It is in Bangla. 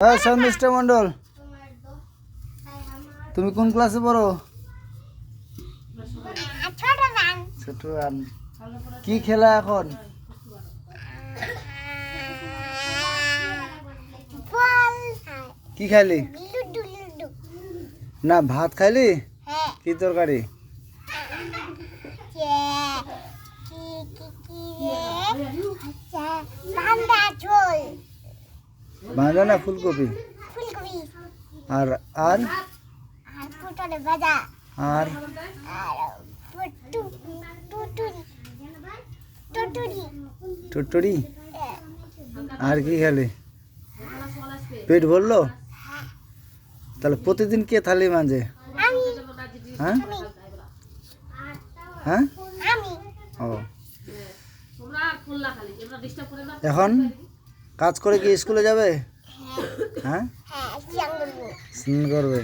হ্যাঁ সন্দেশটা মন্ডল, তুমি কোন ক্লাসে পড়ো? ছোট ওয়ান। কি খেলা এখন? কি খাইলি? না ভাত খাইলি? কি তরকারি? বাঁধা না ফুলকপি? আর আর আর টুটুরি। আর কি খেলে? পেট ভরলো? তাহলে প্রতিদিন কে থালি মাঝে? হ্যাঁ হ্যাঁ ও, এখন কাজ করে কি স্কুলে যাবে? হ্যাঁ স্নান করবে।